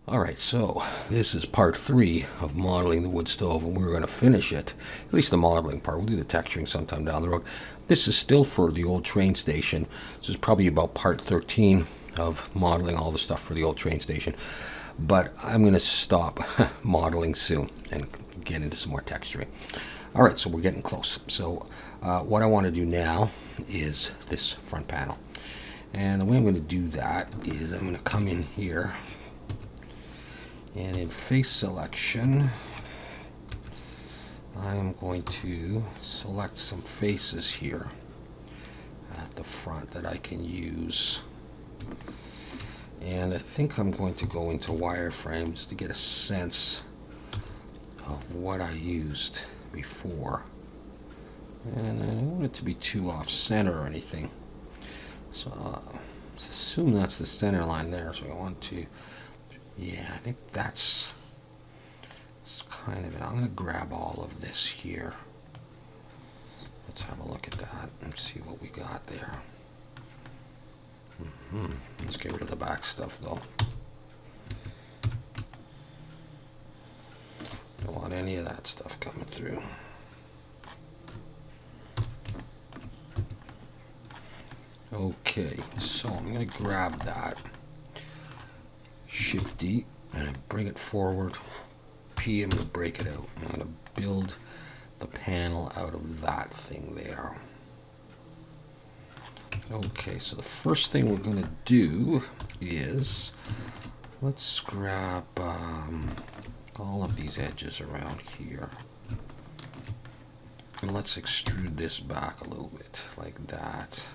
Alright, so this is part 3 of modeling the wood stove, and we're going to finish it, at least the modeling part. We'll do the texturing sometime down the road. This is still for the old train station. This is probably about part 13 of modeling all the stuff for the old train station. But I'm going to stop modeling soon and get into some more texturing. Alright, so we're getting close. So what I want to do now is this front panel. And the way I'm going to do that is I'm going to come in here, and in face selection, I am going to select some faces here at the front that I can use. And I think I'm going to go into wireframes to get a sense of what I used before. And I don't want it to be too off center or anything. So let's assume that's the center line there. So I want to, yeah, I think that's kind of it. I'm going to grab all of this here. Let's have a look at that and see what we got there. Let's get rid of the back stuff though. Don't want any of that stuff coming through. Okay, so I'm going to grab that. Shift D, and I bring it forward. P, I'm going to break it out. I'm going to build the panel out of that thing there. Okay, so the first thing we're going to do is, let's grab all of these edges around here. And let's extrude this back a little bit, like that.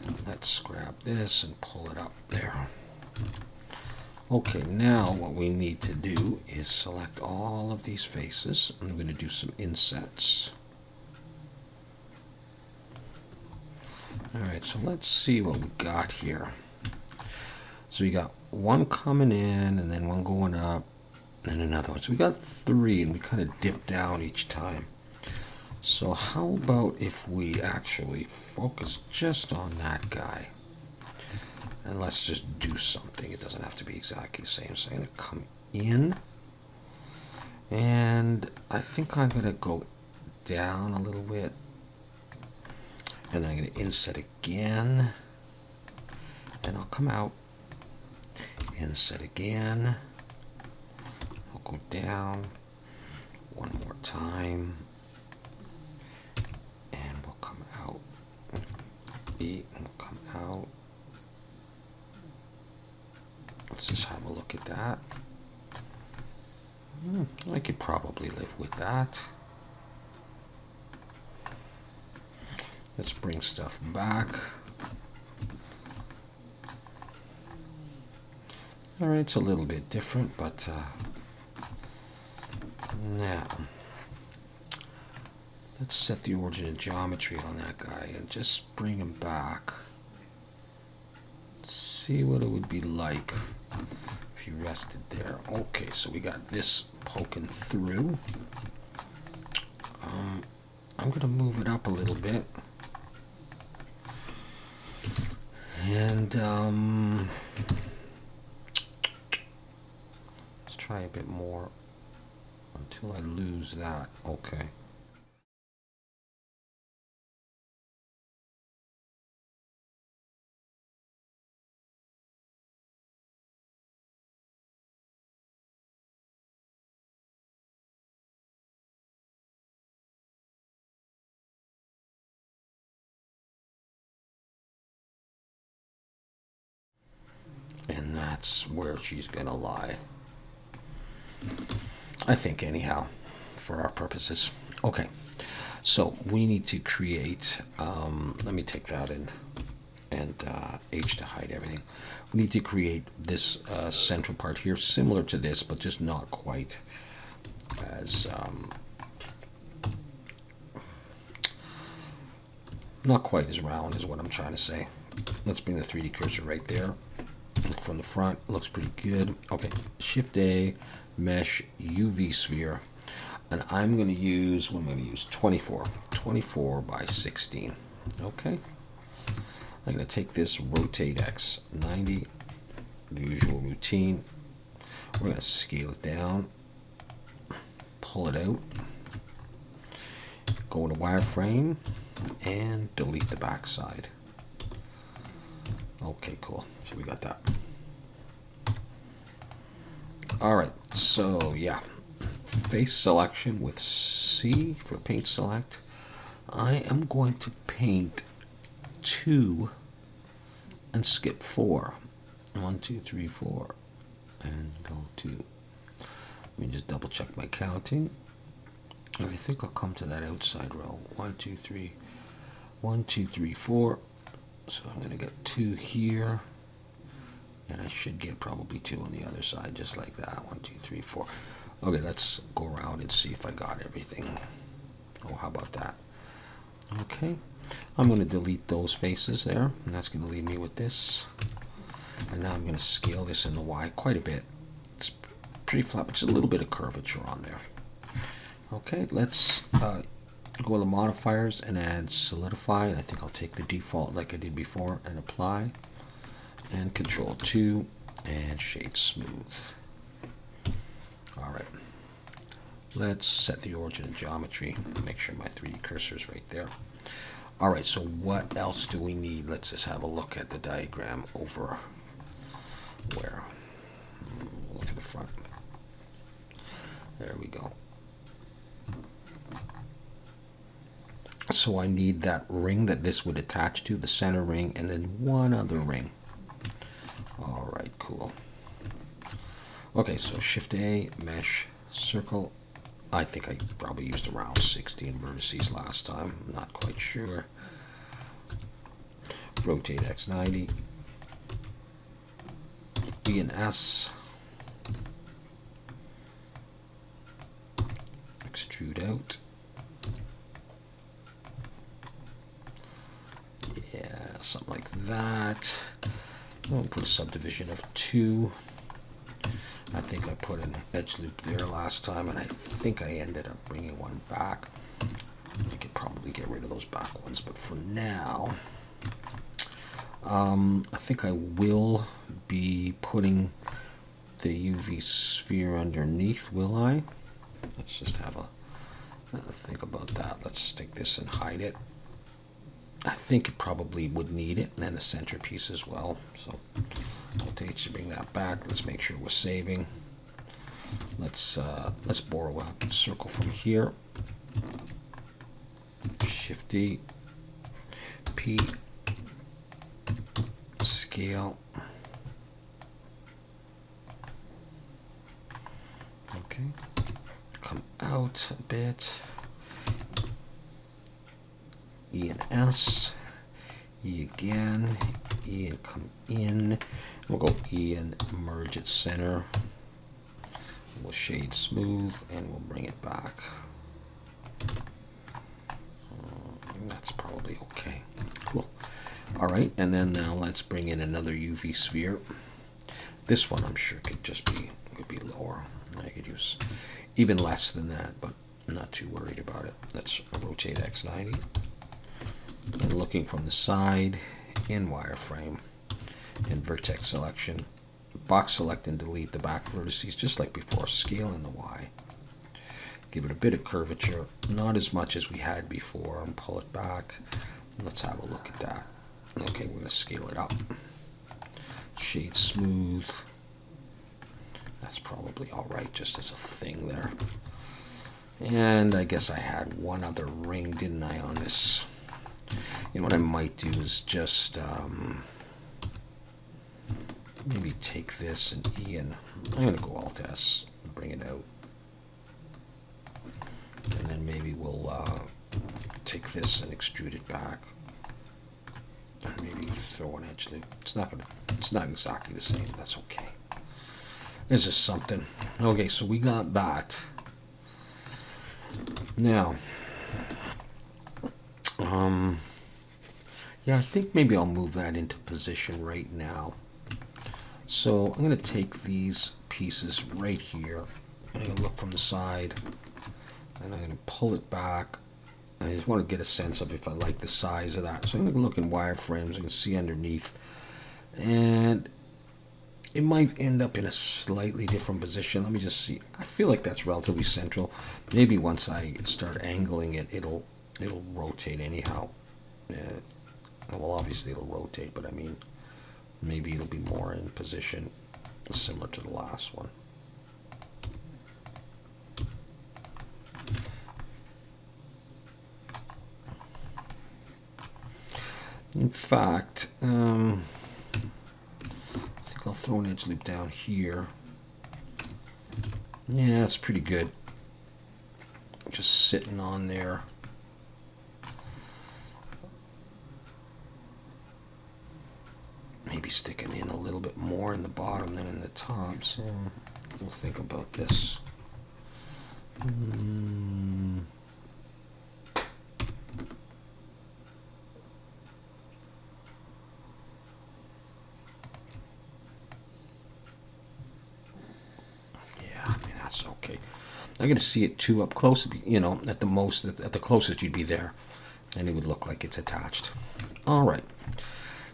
And let's grab this and pull it up there. Okay, now what we need to do is select all of these faces. I'm going to do some insets. Alright, so let's see what we got here. So we got one coming in, and then one going up, and another one. So we got 3, and we kind of dip down each time. So how about if we actually focus just on that guy? And let's just do something. It doesn't have to be exactly the same. So I'm going to come in. And I think I'm going to go down a little bit. And then I'm going to inset again. And I'll come out. Inset again. I'll go down. One more time. And we'll come out. And we'll come out. Let's just have a look at that. I could probably live with that. Let's bring stuff back. Alright, it's a little bit different, but now let's set the origin of geometry on that guy and just bring him back. See what it would be like if you rested there. Okay, so we got this poking through. I'm going to move it up a little bit. And let's try a bit more until I lose that. Okay. And that's where she's gonna lie. I think, anyhow, for our purposes. Okay, so we need to create, let me take that in and H to hide everything. We need to create this central part here, similar to this, but just not quite as, not quite as round is what I'm trying to say. Let's bring the 3D cursor right there. Look from the front, looks pretty good. Okay, Shift A, Mesh, UV Sphere, and I'm going to use, what am I going to use? 24 by 16. Okay, I'm going to take this rotate X 90 the usual routine. We're going to scale it down, pull it out, go to wireframe, and delete the back side. Okay, cool. So we got that. All right, so yeah, face selection with C for paint select. I am going to paint 2 and skip 4. 1, 2, 3, 4, and go 2. Let me just double check my counting. And I think I'll come to that outside row. 1, 2, 3, 1, 2, 3, 4. So I'm going to get 2 here. And I should get probably 2 on the other side, just like that. 1, 2, 3, 4. Okay, let's go around and see if I got everything. Oh, how about that? Okay. I'm going to delete those faces there. And that's going to leave me with this. And now I'm going to scale this in the Y quite a bit. It's pretty flat, but just a little bit of curvature on there. Okay, let's go to the modifiers and add solidify. And I think I'll take the default like I did before and apply. And Control 2 and shade smooth. All right. Let's set the origin of geometry. Make sure my 3D cursor is right there. All right, so what else do we need? Let's just have a look at the diagram over where? Look at the front. There we go. So I need that ring that this would attach to, the center ring, and then one other ring. All right, cool. Okay, so Shift A, mesh, circle. I think I probably used around 16 vertices last time. I'm not quite sure. Rotate X 90. E and S. Extrude out. Yeah, something like that. I'll put a subdivision of 2. I think I put an edge loop there last time, and I think I ended up bringing one back. I could probably get rid of those back ones, but for now, I think I will be putting the UV sphere underneath, will I? Let's just have a think about that. Let's stick this and hide it. I think it probably would need it, and then the centerpiece as well. So rotate to bring that back. Let's make sure we're saving. Let's borrow a circle from here. Shift D, P, scale. Okay, come out a bit. E and S, E again, E and come in. We'll go E and merge at center. We'll shade smooth and we'll bring it back. That's probably okay. Cool. All right, and then now let's bring in another UV sphere. This one I'm sure could be lower. I could use even less than that, but I'm not too worried about it. Let's rotate X 90. And looking from the side in wireframe and vertex selection, box select and delete the back vertices just like before. Scale in the Y. Give it a bit of curvature, not as much as we had before, and pull it back. Let's have a look at that. Okay, we're going to scale it up. Shade smooth. That's probably all right, just as a thing there. And I guess I had one other ring, didn't I, on this? You know what I might do is just maybe take this and E and I'm going to go Alt S and bring it out. And then maybe we'll take this and extrude it back. And maybe throw an edge loop. It's not exactly the same. That's okay. This is something. Okay, so we got that. Now, yeah, I think maybe I'll move that into position right now. So I'm going to take these pieces right here. I'm going to look from the side, and I'm going to pull it back. I just want to get a sense of if I like the size of that. So I'm going to look in wireframes. You can see underneath. And It might end up in a slightly different position. Let me just see. I feel like that's relatively central. Maybe once I start angling it, it'll rotate anyhow. Well, obviously it'll rotate, but I mean, maybe it'll be more in position similar to the last one. In fact, I think I'll throw an edge loop down here. Yeah, that's pretty good. Just sitting on there. Maybe sticking in a little bit more in the bottom than in the top. So we'll think about this. Okay, I'm going to see it too up close. You know, at the closest you'd be there, and it would look like it's attached. All right,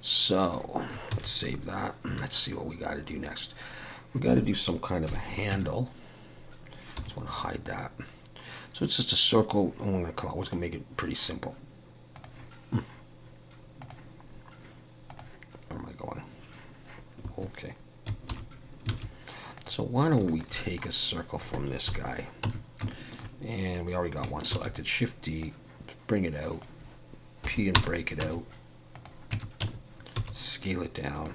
so let's save that. Let's see what we got to do next. We got to do some kind of a handle. Just want to hide that. So it's just a circle. I'm going to come out. I was going to make it pretty simple. Where am I going? Okay. So why don't we take a circle from this guy, and we already got one selected. Shift D, bring it out, P and break it out, scale it down.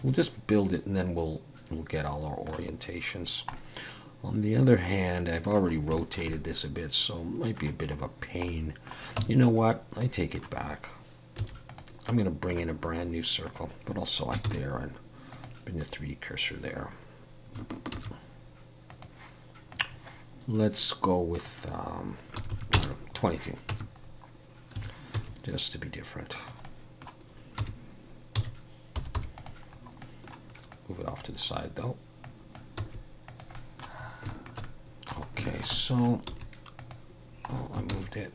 We'll just build it, and then we'll get all our orientations. On the other hand, I've already rotated this a bit, so it might be a bit of a pain. You know what? I take it back. I'm going to bring in a brand new circle, but I'll select there and bring the 3D cursor there. Let's go with 22, just to be different. Move it off to the side though. Okay, so I moved it.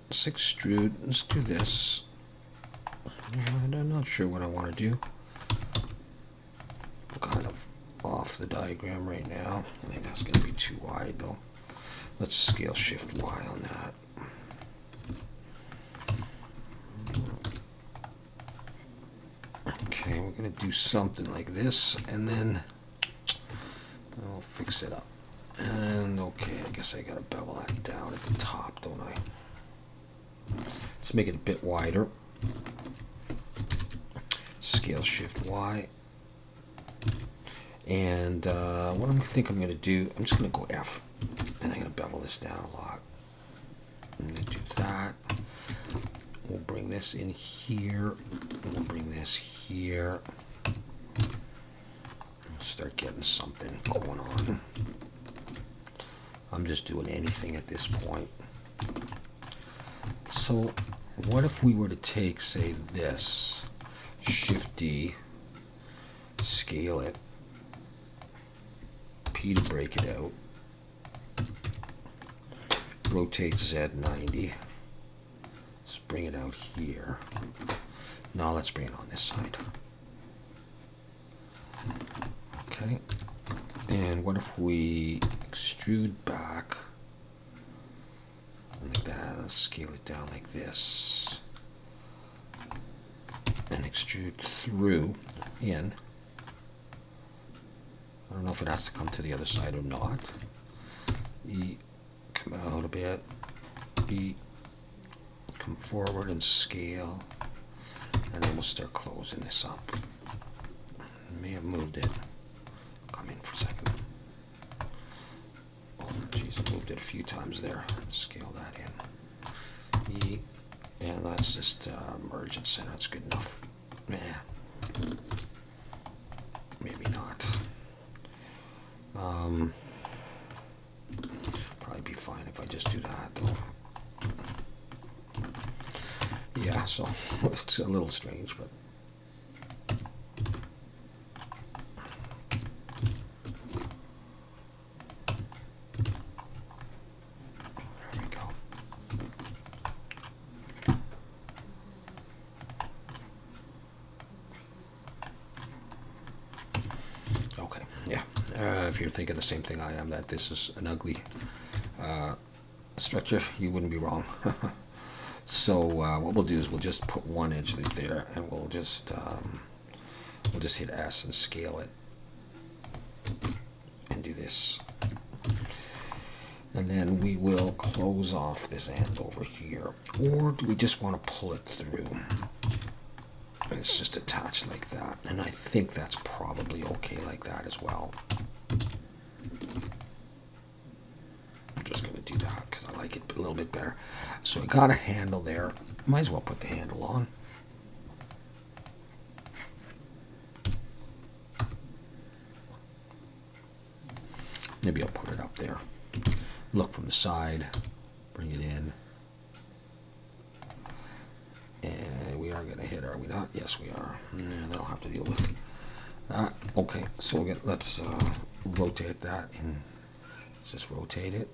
Let's extrude. Let's do this. I'm not sure what I want to do. I'm kind of off the diagram right now. I think that's going to be too wide though. Let's scale Shift Y on that. Okay, we're going to do something like this, and then I'll fix it up. And okay, I guess I got to bevel that down at the top, don't I? Let's make it a bit wider. Scale Shift Y, and what I think I'm going to do, I'm just going to go F, and I'm going to bevel this down a lot. I'm going to do that. We'll bring this in here, and we'll bring this here. Start getting something going on. I'm just doing anything at this point. So what if we were to take, say, this, Shift D, scale it, P to break it out, rotate Z 90, let's bring it out here. Now let's bring it on this side. Okay, and what if we extrude back like that? Let's scale it down like this. And extrude through in. I don't know if it has to come to the other side or not. E, come out a bit. E, come forward and scale. And then we'll start closing this up. I may have moved it. Come in for a second. Oh, geez, I moved it a few times there. Scale that in. E. And let's just merge and center. That's good enough. Yeah. Maybe not. Probably be fine if I just do that, though. Yeah, so it's a little strange, but. if you're thinking the same thing I am, that this is an ugly structure, you wouldn't be wrong. So what we'll do is we'll just put one edge loop there, and we'll just hit S and scale it, and do this. And then we will close off this end over here. Or do we just want to pull it through? And it's just attached like that. And I think that's probably okay like that as well. I'm just going to do that because I like it a little bit better. So I got a handle there. Might as well put the handle on. Maybe I'll put it up there. Look from the side, bring it in. And we are going to hit, are we not? Yes, we are. Yeah, that'll have to deal with that. Okay, so let's rotate that, and let's just rotate it.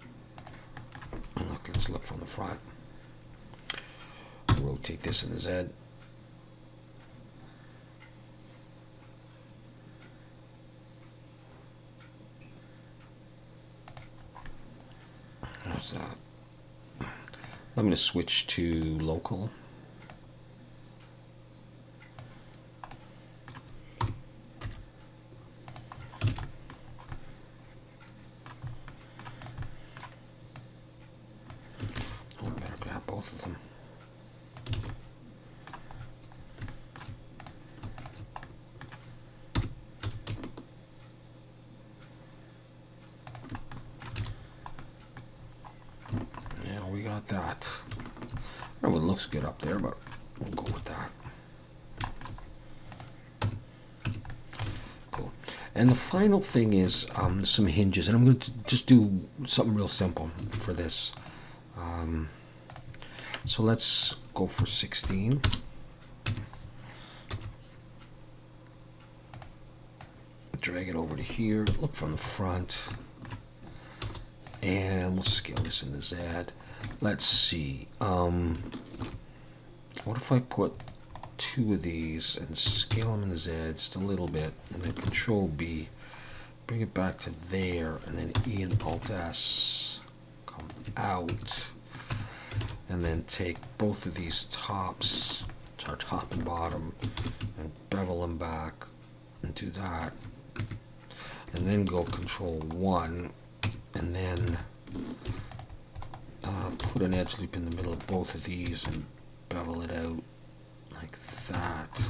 And look, let's look from the front. Rotate this in the Z. How's that? I'm going to switch to local. Oh, better grab both of them. We got that. It looks good up there, but we'll go with that. Cool. And the final thing is some hinges, and I'm going to just do something real simple for this. So let's go for 16. Drag it over to here. Look from the front, and we'll scale this in the Z. Let's see. What if I put 2 of these and scale them in the Z just a little bit, and then Control B, bring it back to there, and then E and Alt S, come out, and then take both of these tops, our top and bottom, and bevel them back, and do that, and then go Control 1, and then put an edge loop in the middle of both of these and bevel it out like that.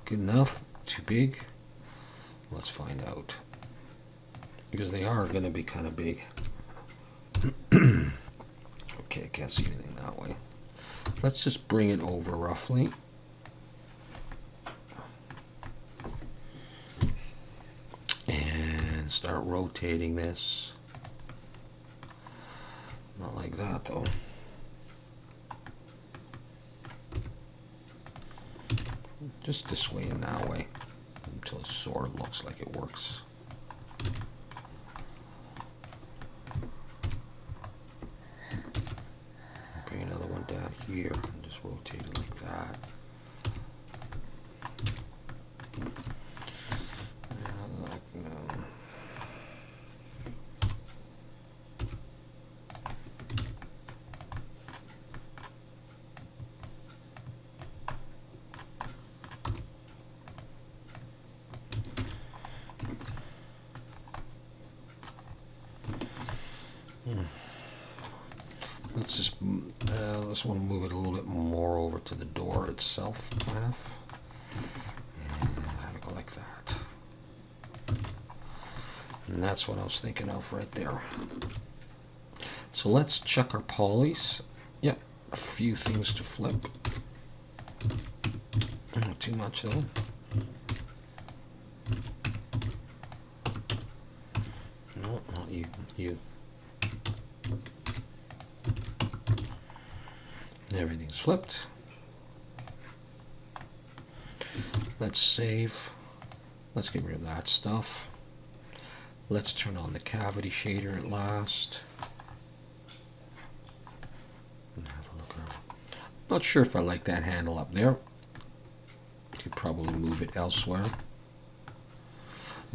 Good enough? Too big? Let's find out. Because they are going to be kind of big. Okay, I can't see anything that way. Let's just bring it over roughly. And start rotating this. Not like that, though. Just this way and that way until it sort of looks like it works. Bring another one down here and just rotate it like that. Let's want to move it a little bit more over to the door itself, kind of. And have it go like that. And that's what I was thinking of right there. So let's check our polys. Yep, a few things to flip. Not too much though. No, not you. You. Everything's flipped. Let's save. Let's get rid of that stuff. Let's turn on the cavity shader at last. And have a look around. Not sure if I like that handle up there. Could probably move it elsewhere.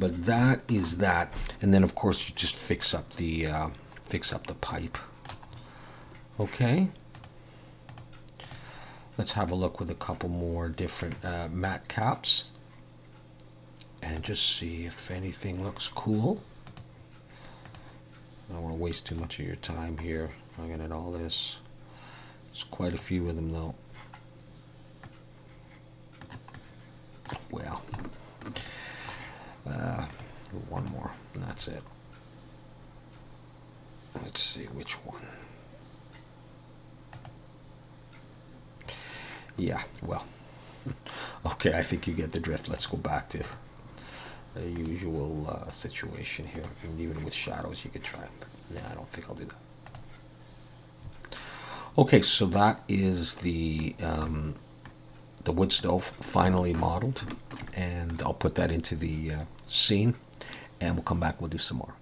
But that is that, and then of course you just fix up the pipe. Okay. Let's have a look with a couple more different matte caps, and just see if anything looks cool. I don't want to waste too much of your time here looking at all this. There's quite a few of them though. Well, one more, and that's it. Let's see which one. Yeah, well, okay, I think you get the drift. Let's go back to the usual situation here. And even with shadows, you could try. Yeah, I don't think I'll do that. Okay, so that is the wood stove finally modeled, and I'll put that into the scene, and we'll come back. We'll do some more.